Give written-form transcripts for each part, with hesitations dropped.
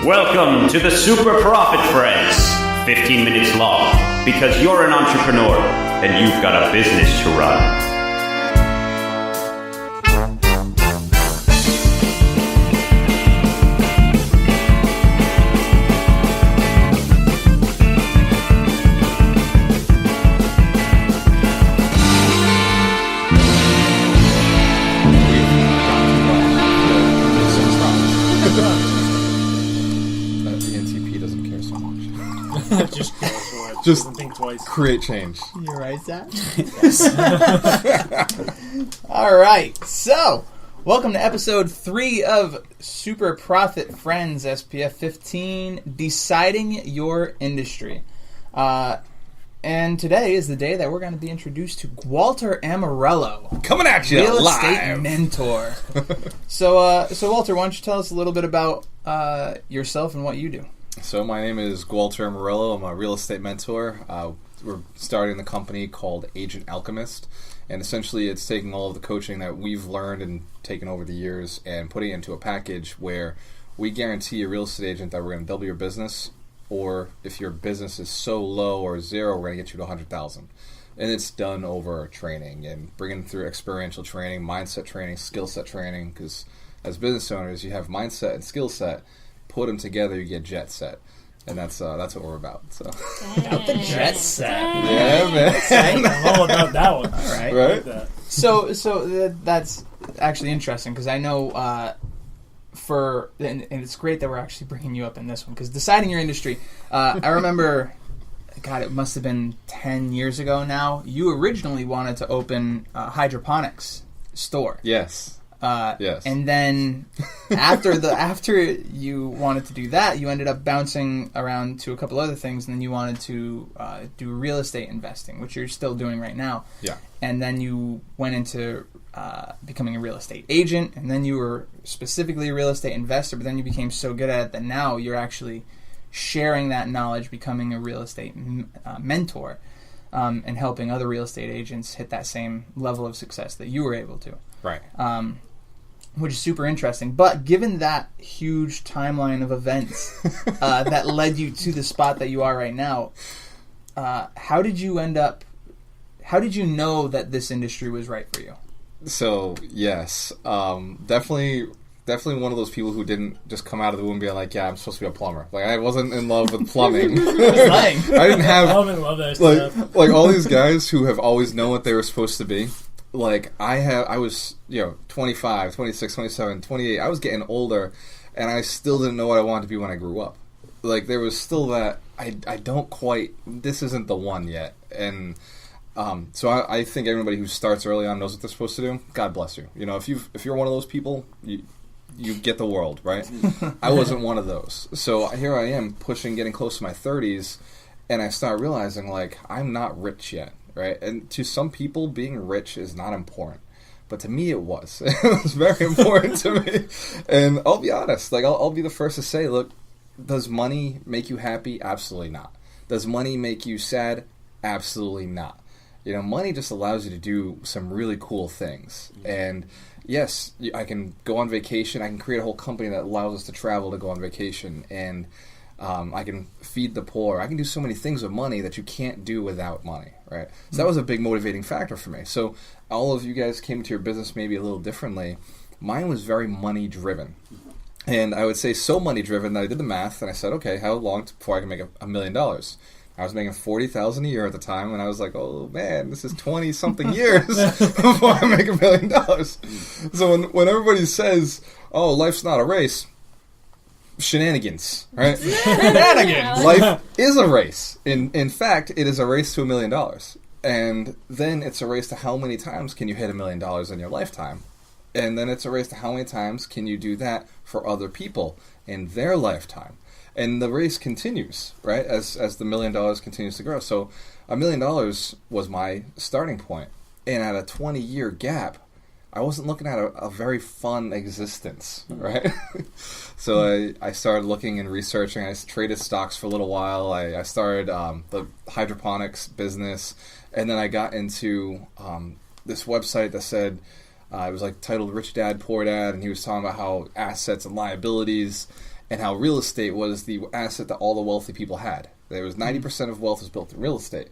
Welcome to the Super Profit Friends. 15 minutes long because you're an entrepreneur and you've got a business to run. Just think twice. Create change. You're right, Zach? Yes. All right. So, welcome to episode 3 of Super Profit Friends, SPF 15, Deciding Your Industry. And today is the day that we're going to be introduced to Walter Amarello. Coming at you Real live. estate mentor. So Walter, why don't you tell us a little bit about yourself and what you do? So my name is Walter Amarello. I'm a real estate mentor. We're starting the company called Agent Alchemist, and essentially it's taking all of the coaching that we've learned and taken over the years and putting it into a package where we guarantee a real estate agent that we're going to double your business, or if your business is so low or zero, we're going to get you to 100,000. And it's done over training and bringing through experiential training, mindset training, skill set training, because as business owners, you have mindset and skill set. Put them together, you get jet set, and that's what we're about. So, About the jet set. Yeah, man. I'm all about that one. All right. Right? Like that. So that's actually interesting because I know and it's great that we're actually bringing you up in this one because deciding your industry. I remember, God, it must have been 10 years ago now. You originally wanted to open a hydroponics store. Yes. Yes. And then after you wanted to do that, you ended up bouncing around to a couple other things, and then you wanted to do real estate investing, which you're still doing right now. Yeah. And then you went into becoming a real estate agent, and then you were specifically a real estate investor, but then you became so good at it that now you're actually sharing that knowledge, becoming a real estate mentor, and helping other real estate agents hit that same level of success that you were able to. Right. Which is super interesting. But given that huge timeline of events that led you to the spot that you are right now, how did you know that this industry was right for you? So, yes. Definitely one of those people who didn't just come out of the womb being like, yeah, I'm supposed to be a plumber. Like, I wasn't in love with plumbing. I didn't have... I love that stuff. Like all these guys who have always known what they were supposed to be. Like, I was, 25, 26, 27, 28. I was getting older, and I still didn't know what I wanted to be when I grew up. Like, there was still that, I don't quite, this isn't the one yet. And so I think everybody who starts early on knows what they're supposed to do. God bless you. If you're one of those people, you get the world, right? I wasn't one of those. So here I am getting close to my 30s, and I start realizing, like, I'm not rich yet. Right, and to some people, being rich is not important, but to me, it was. It was very important to me, and I'll be honest. Like, I'll be the first to say, look, does money make you happy? Absolutely not. Does money make you sad? Absolutely not. Money just allows you to do some really cool things, and yes, I can go on vacation. I can create a whole company that allows us to travel to go on vacation, and I can feed the poor. I can do so many things with money that you can't do without money, right? So that was a big motivating factor for me. So all of you guys came to your business maybe a little differently. Mine was very money-driven. And I would say so money-driven that I did the math, and I said, okay, how long before I can make $1 million? I was making $40,000 a year at the time, and I was like, oh, man, this is 20-something years before I make $1 million. So when everybody says, oh, life's not a race, shenanigans, right? Shenanigans! Life is a race. In fact, it is a race to $1 million. And then it's a race to how many times can you hit $1 million in your lifetime. And then it's a race to how many times can you do that for other people in their lifetime. And the race continues, right, as the $1 million continues to grow. So $1 million was my starting point. And at a 20-year gap, I wasn't looking at a very fun existence, right? So I started looking and researching. I traded stocks for a little while. I started the hydroponics business, and then I got into this website that said, it was like titled Rich Dad, Poor Dad, and he was talking about how assets and liabilities. and how real estate was the asset that all the wealthy people had. There was 90% of wealth was built in real estate.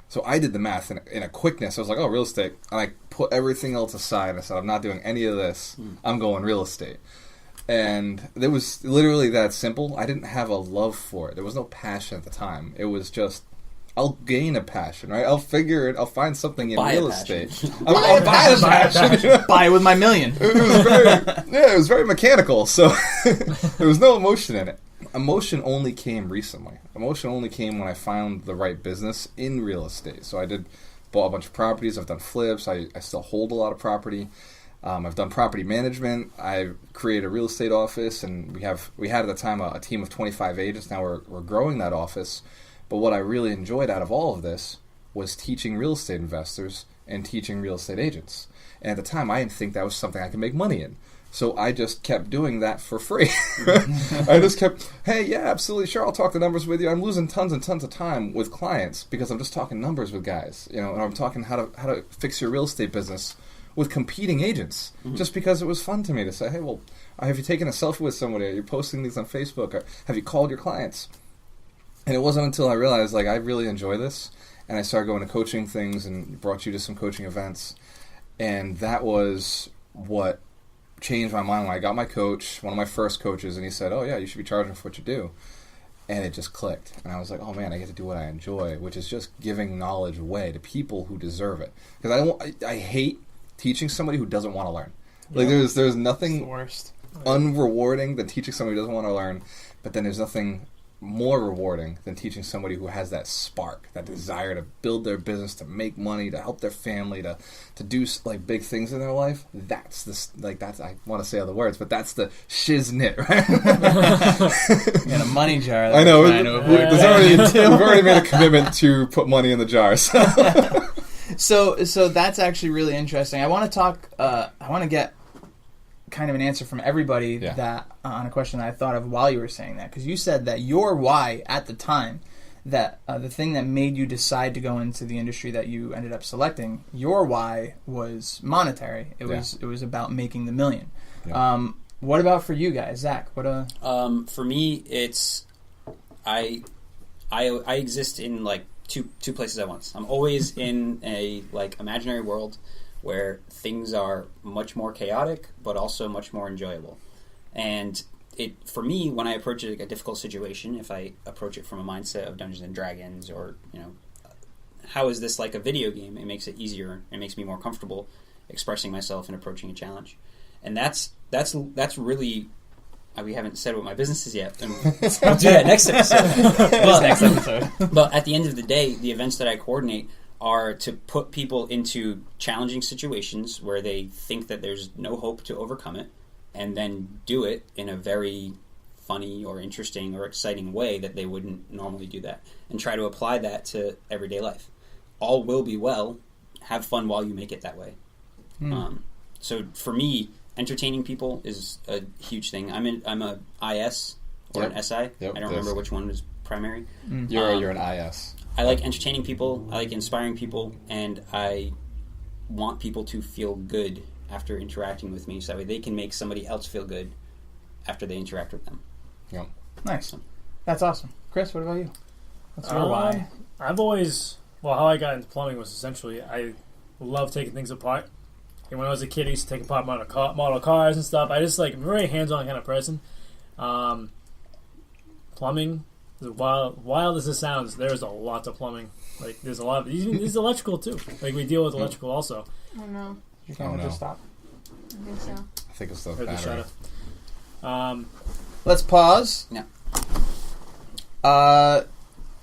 So I did the math in a quickness. I was like, oh, real estate. And I put everything else aside. And I said, I'm not doing any of this. I'm going real estate. And it was literally that simple. I didn't have a love for it. There was no passion at the time. It was just, I'll gain a passion, right? I'll figure it. I'll find something in real estate. I'll buy a passion. Buy it with my million. It was very mechanical. So there was no emotion in it. Emotion only came recently. Emotion only came when I found the right business in real estate. So bought a bunch of properties. I've done flips. I still hold a lot of property. I've done property management. I've created a real estate office, and we had at the time a team of 25 agents. Now we're growing that office. But what I really enjoyed out of all of this was teaching real estate investors and teaching real estate agents. And at the time, I didn't think that was something I could make money in. So I just kept doing that for free. I just kept, hey, yeah, absolutely, sure, I'll talk the numbers with you. I'm losing tons and tons of time with clients because I'm just talking numbers with guys, and I'm talking how to fix your real estate business with competing agents, just because it was fun to me to say, hey, well, have you taken a selfie with somebody? Are you posting these on Facebook? Or have you called your clients? And it wasn't until I realized, I really enjoy this, and I started going to coaching things and brought you to some coaching events, and that was what changed my mind when I got my coach, one of my first coaches, and he said, oh yeah, you should be charging for what you do. And it just clicked. And I was like, oh man, I get to do what I enjoy, which is just giving knowledge away to people who deserve it. Because I hate teaching somebody who doesn't want to learn. Like there's nothing unrewarding than teaching somebody who doesn't want to learn, but then there's nothing more rewarding than teaching somebody who has that spark, that desire to build their business, to make money, to help their family, to do big things in their life. That's I want to say other words, but that's the shiznit, right? You got a money jar. I know. We've already made a commitment to put money in the jar. So that's actually really interesting. I want to talk. I want to get kind of an answer from everybody that on a question that I thought of while you were saying that, because you said that your why at the time, that the thing that made you decide to go into the industry that you ended up selecting, your why was monetary. It was about making the million. Yeah. What about for you guys, Zach? For me, it's I exist in two places at once. I'm always in a imaginary world where things are much more chaotic, but also much more enjoyable. And for me, when I approach a difficult situation, if I approach it from a mindset of Dungeons and Dragons, or how is this like a video game? It makes it easier. It makes me more comfortable expressing myself and approaching a challenge. And that's really. We haven't said what my business is yet, and we'll do that next episode. But at the end of the day, the events that I coordinate are to put people into challenging situations where they think that there's no hope to overcome it, and then do it in a very funny or interesting or exciting way that they wouldn't normally do that, and try to apply that to everyday life. All will be well. Have fun while you make it that way. So for me, entertaining people is a huge thing. I'm a IS or an SI. I don't remember which one was primary. You're an IS. I like entertaining people, I like inspiring people, and I want people to feel good after interacting with me, so that way they can make somebody else feel good after they interact with them. Yeah. Nice. That's awesome. Chris, what about you? What's your why? I've always, how I got into plumbing was essentially, I love taking things apart. And when I was a kid, I used to take apart model cars and stuff. I just I'm a very hands-on kind of person. Plumbing, as wild as it sounds, there's a lot to plumbing. There's a lot of there's electrical too. We deal with electrical also. Oh no. You can't just stop. I think so. I think it's the battery. Let's pause. Yeah.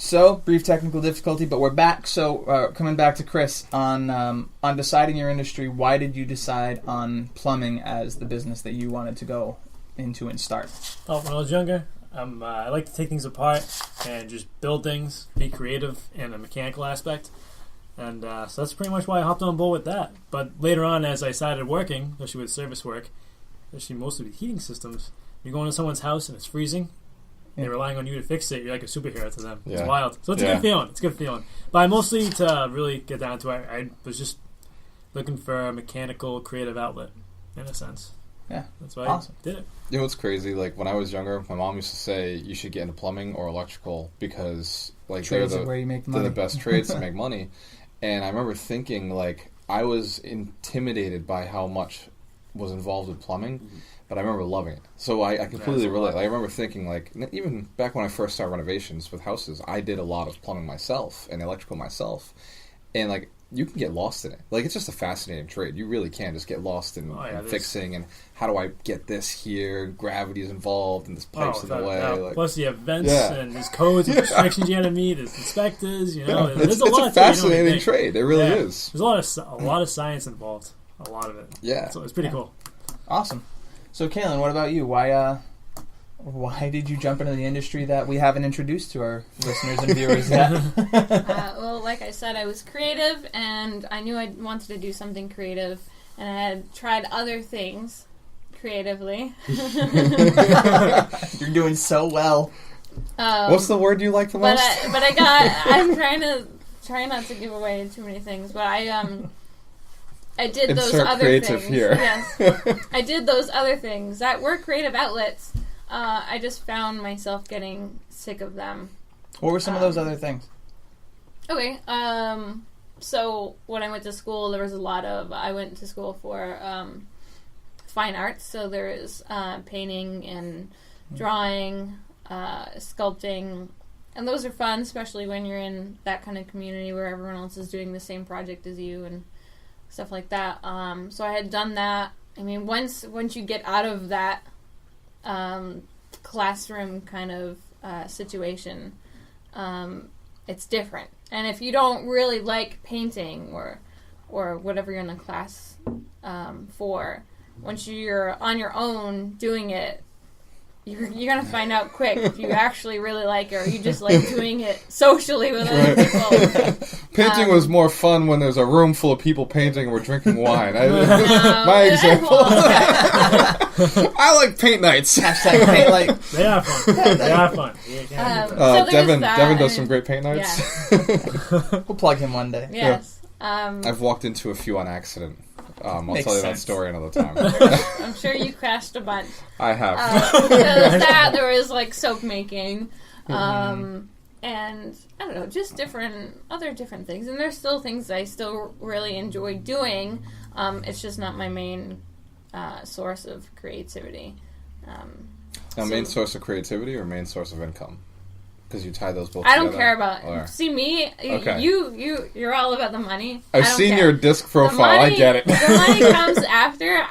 So, brief technical difficulty, but we're back. So, coming back to Chris, on deciding your industry, why did you decide on plumbing as the business that you wanted to go into and start? When I was younger, I like to take things apart and just build things, be creative in a mechanical aspect. And so that's pretty much why I hopped on board with that. But later on, as I started working, especially with service work, especially mostly with heating systems, you go into someone's house and it's freezing, they're relying on you to fix it. You're like a superhero to them. Yeah. It's wild. So it's a good feeling. It's a good feeling. But mostly to really get down to it, I was just looking for a mechanical creative outlet, in a sense. Yeah. That's why Awesome. I did it. You know what's crazy? Like when I was younger, my mom used to say you should get into plumbing or electrical because like Trades are where you make the they're money. the best trades to make money. And I remember thinking like I was intimidated by how much was involved with plumbing, but I remember loving it. So I completely That's a lot. relate. I remember thinking like even back when I first started renovations with houses, I did a lot of plumbing myself and electrical myself, and like you can get lost in it. Like it's just a fascinating trade. You really can just get lost in, Oh, yeah, in there's- fixing and how do I get this here? Gravity is involved and this pipe's in the without a way. doubt. Like, Plus, you have vents Yeah. and there's codes and restrictions you got to meet. There's inspectors. You know, it's there's a lot a to it, you know, fascinating you think. trade. It really Yeah. is. There's a lot of science involved. A lot of it. Yeah. So it's pretty cool. Awesome. So, Kaylin, what about you? Why did you jump into the industry that we haven't introduced to our listeners and viewers yet? Well, like I said, I was creative, and I knew I wanted to do something creative, and I had tried other things creatively. You're doing so well. What's the word you like the most? I'm trying not to give away too many things, but I did those Insert other creative things. here. Yes, I did those other things that were creative outlets. I just found myself getting sick of them. What were some of those other things? Okay, so when I went to school, there was a lot of. I went to school for fine arts, so there is painting and drawing, sculpting, and those are fun, especially when you're in that kind of community where everyone else is doing the same project as you and stuff like that. So I had done that. I mean, once you get out of that classroom kind of situation, it's different. And if you don't really like painting or whatever you're in the class for, once you're on your own doing it, you're gonna find out quick if you actually really like it or you just like doing it socially with other people. Painting was more fun when there's a room full of people painting and we're drinking wine. My well, example. okay. I like paint nights. Hashtag paint like. They are fun. They are fun. You can't beat that. So there's Devin that, does I some mean, great paint nights. We'll plug him one day. Yes. I've walked into a few on accident. I'll Makes tell you that sense. story another time. I'm sure you crashed a bunch. I have. There was that. There was like soap making, and I don't know, just other different things. And there's still things I still really enjoy doing. It's just not my main source of creativity. Now, main source of creativity or main source of income? Because you tie those both I together. don't care about. Or- See me, Okay. you're all about the money. I've I don't seen care. your disc profile. The money, I get it. The money comes after.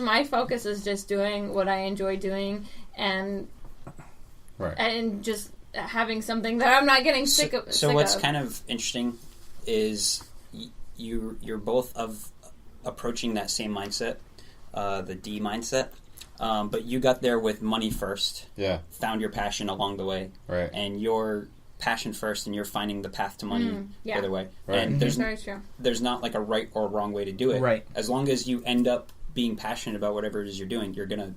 My focus is just doing what I enjoy doing and just having something that I'm not getting sick of. So what's kind of interesting is you're both of approaching that same mindset, the D mindset, but you got there with money first. Yeah. Found your passion along the way, Right. and your passion first, and you're finding the path to money the yeah. other way. Right. And That's very true. there's not like a right or wrong way to do it. Right. As long as you end up being passionate about whatever it is you're doing, you're gonna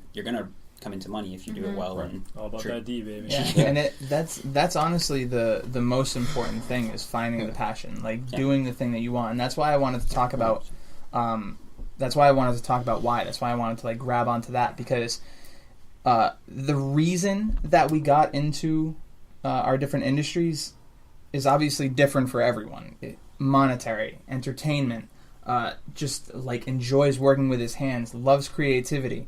come into money if you do it well. Right. And All about True. that D, baby. Yeah, and that's honestly the most important thing is finding the passion, like doing the thing that you want, and that's why I wanted to talk about. That's why I wanted to talk about why. That's why I wanted to like grab onto that because the reason that we got into our different industries is obviously different for everyone. Monetary, entertainment, just like enjoys working with his hands, loves creativity.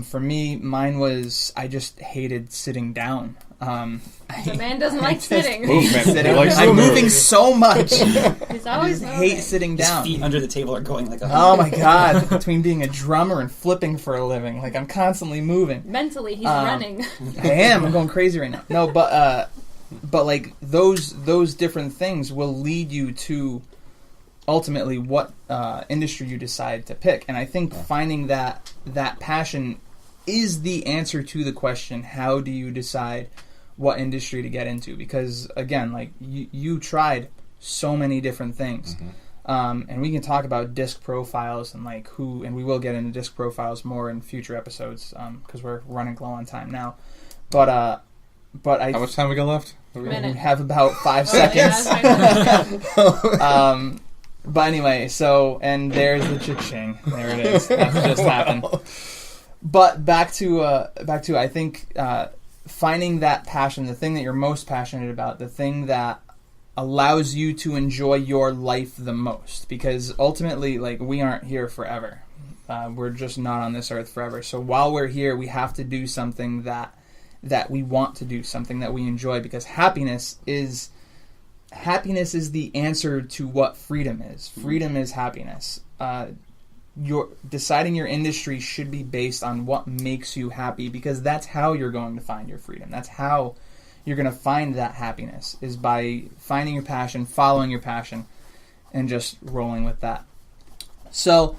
For me, mine was I just hated sitting down. The man doesn't like sitting. Movement. Sitting. He likes I'm to move. moving so much. He's I always just hate moving. sitting his down. feet under the table are going like a Oh my god! Between being a drummer and flipping for a living, like I'm constantly moving. Mentally, he's running. I am. I'm going crazy right now. No, but like those different things will lead you to ultimately what industry you decide to pick. And I think finding that passion is the answer to the question: how do you decide what industry to get into? Because again, like you tried so many different things. And we can talk about disc profiles and like and we will get into disc profiles more in future episodes because we're running low on time now. But I How much time we got left? we Minute. have about 5 Oh, yeah, seconds. I But anyway, and there's the cha-ching. There it is. That just happened. But back to I think finding that passion, the thing that you're most passionate about, the thing that allows you to enjoy your life the most, because ultimately, like, we aren't here forever. We're just not on this earth forever. So while we're here, we have to do something that we want to do, something that we enjoy, because happiness is the answer to what freedom is. Freedom is happiness. Deciding your industry should be based on what makes you happy, because that's how you're going to find your freedom. That's how you're going to find that happiness, is by finding your passion, following your passion, and just rolling with that. So,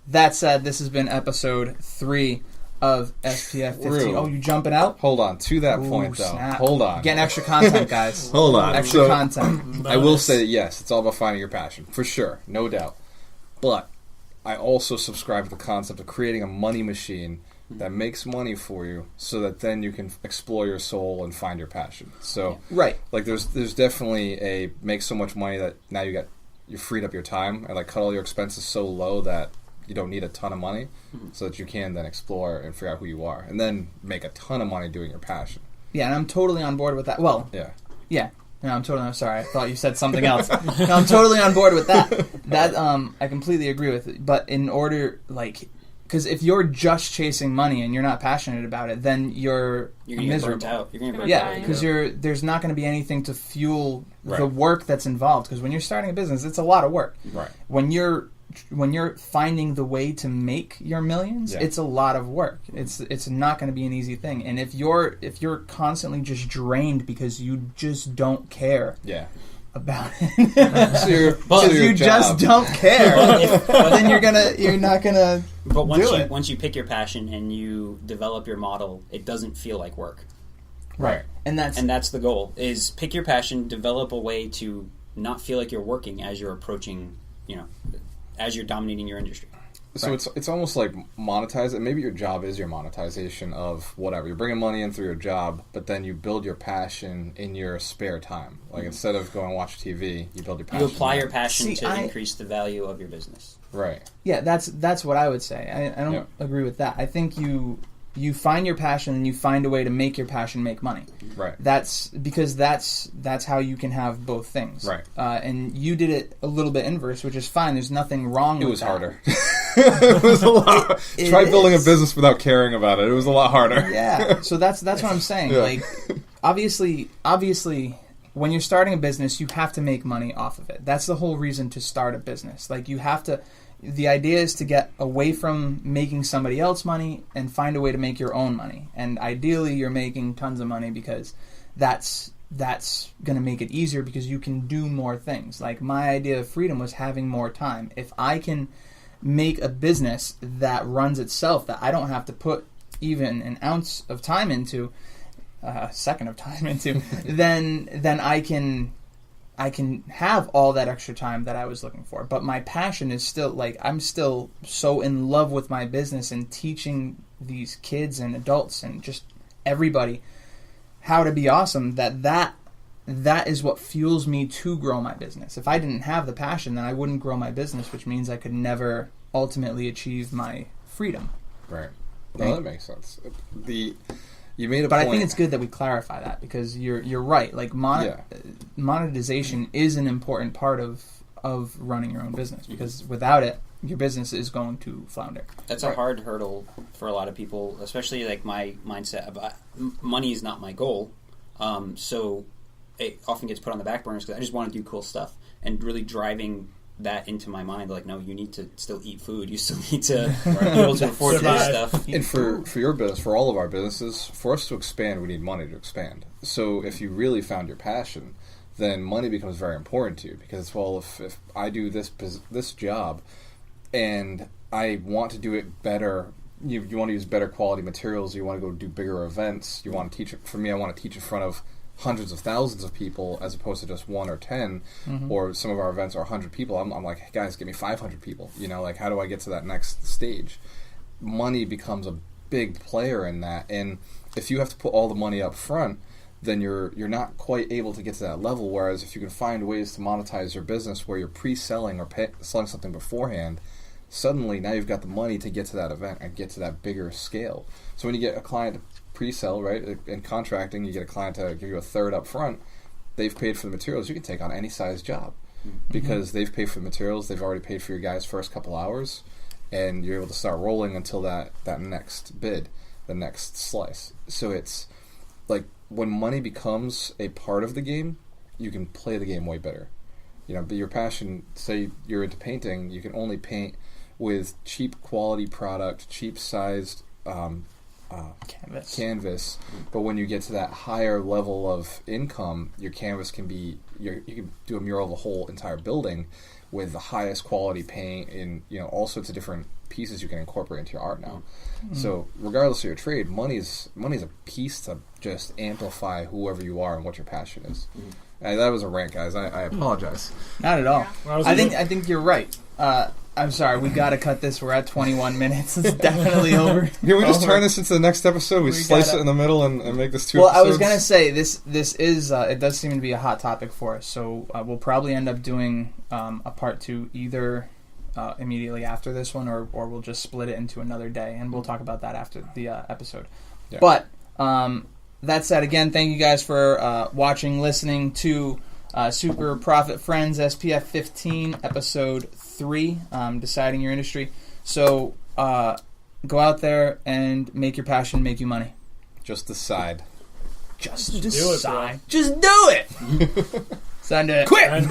that said, this has been episode 3 of SPF 15. True. Oh, you jumping out? Hold on. To that Ooh, point, though. snap. Hold on. Getting extra content, guys. Hold on. Extra So, content. I will say that, yes, it's all about finding your passion. For sure. No doubt. But I also subscribe to the concept of creating a money machine that makes money for you, so that then you can explore your soul and find your passion. So, Right. like, there's definitely a make so much money that now you freed up your time, and like cut all your expenses so low that you don't need a ton of money, so that you can then explore and figure out who you are, and then make a ton of money doing your passion. Yeah, and I'm totally on board with that. Well, Yeah. yeah. No, I'm sorry. I thought you said something else. No, I'm totally on board with that. That I completely agree with it. But in order, like, because if you're just chasing money and you're not passionate about it, then you're You're gonna miserable. get burnt out. You're gonna get burnt Yeah, out. because there's not going to be anything to fuel the Right. work that's involved. Because when you're starting a business, it's a lot of work. Right. When you're finding the way to make your millions, Yeah. it's a lot of work. It's not going to be an easy thing. And if you're constantly just drained because you just don't care Yeah. about it, So you're, because you just don't care, then you're not gonna. But do it. once you pick your passion and you develop your model, it doesn't feel like work. Right. And that's the goal: is pick your passion, develop a way to not feel like you're working as you're approaching, as you're dominating your industry. So it's almost like monetize it. Maybe your job is your monetization of whatever. You're bringing money in through your job, but then you build your passion in your spare time. Like, instead of going and watch TV, you build your passion. You apply your passion See, to increase the value of your business. Right. Yeah, that's what I would say. I don't Yeah. agree with that. I think you find your passion and you find a way to make your passion make money. Right. That's because that's how you can have both things. Right. And you did it a little bit inverse, which is fine. There's nothing wrong It with was that. harder. It was a lot. It Try building a is. business without caring about it. It was a lot harder. Yeah. So that's what I'm saying. Yeah. Like, obviously, when you're starting a business, you have to make money off of it. That's the whole reason to start a business. Like, you have to. The idea is to get away from making somebody else money and find a way to make your own money. And ideally, you're making tons of money, because that's going to make it easier, because you can do more things. Like, my idea of freedom was having more time. If I can make a business that runs itself, that I don't have to put even an ounce of time into, a second of time into, then I can have all that extra time that I was looking for. But my passion is still, like, I'm still so in love with my business and teaching these kids and adults and just everybody how to be awesome, that is what fuels me to grow my business. If I didn't have the passion, then I wouldn't grow my business, which means I could never ultimately achieve my freedom. Right. No, that makes sense. You made a But point. I think it's good that we clarify that, because you're right. Like, monetization is an important part of running your own business, because without it, your business is going to flounder. That's a hard hurdle for a lot of people, especially like my mindset about money is not my goal. So it often gets put on the back burners because I just want to do cool stuff, and really driving that into my mind, like, no, you need to still eat food. You still need to be able to afford to do Survive. stuff. And for your business, for all of our businesses, for us to expand, we need money to expand. So if you really found your passion, then money becomes very important to you, because, well, if I do this job and I want to do it better, you want to use better quality materials, you want to go do bigger events, you want to teach it. For me, I want to teach in front of hundreds of thousands of people as opposed to just 1 or 10, or some of our events are 100 people. I'm like, hey, guys, give me 500 people. Like, how do I get to that next stage? Money becomes a big player in that, and if you have to put all the money up front, then you're not quite able to get to that level. Whereas if you can find ways to monetize your business where you're pre-selling or selling something beforehand, suddenly now you've got the money to get to that event and get to that bigger scale. So when you get a client to pre-sell, right, in contracting, you get a client to give you a third up front, they've paid for the materials. You can take on any size job because they've paid for the materials. They've already paid for your guys' first couple hours, and you're able to start rolling until that next bid, the next slice. So it's like when money becomes a part of the game, you can play the game way better. You know, but your passion, say you're into painting, you can only paint with cheap quality product, cheap sized canvas. But when you get to that higher level of income, your canvas can be, you can do a mural of a whole entire building with the highest quality paint and, you know, all sorts of different pieces you can incorporate into your art now. So regardless of your trade, money is a piece to just amplify whoever you are and what your passion is. That was a rant, guys. I apologize. Not at all. Well, I think you're right. I'm sorry, we got to cut this. We're at 21 minutes. It's definitely over. Can we just Over. turn this into the next episode? We slice gotta- it in the middle and make this 2 Well, episodes? I was gonna say this is it does seem to be a hot topic for us. So we'll probably end up doing a part 2 either immediately after this one, or we'll just split it into another day, and we'll talk about that after the episode. Yeah. But that said, again, thank you guys for watching, listening to Super Profit Friends SPF 15 episode 3, deciding your industry. So go out there and make your passion make you money. Just decide. Just do it, bro. decide. Just do it. Send it. Quit. And,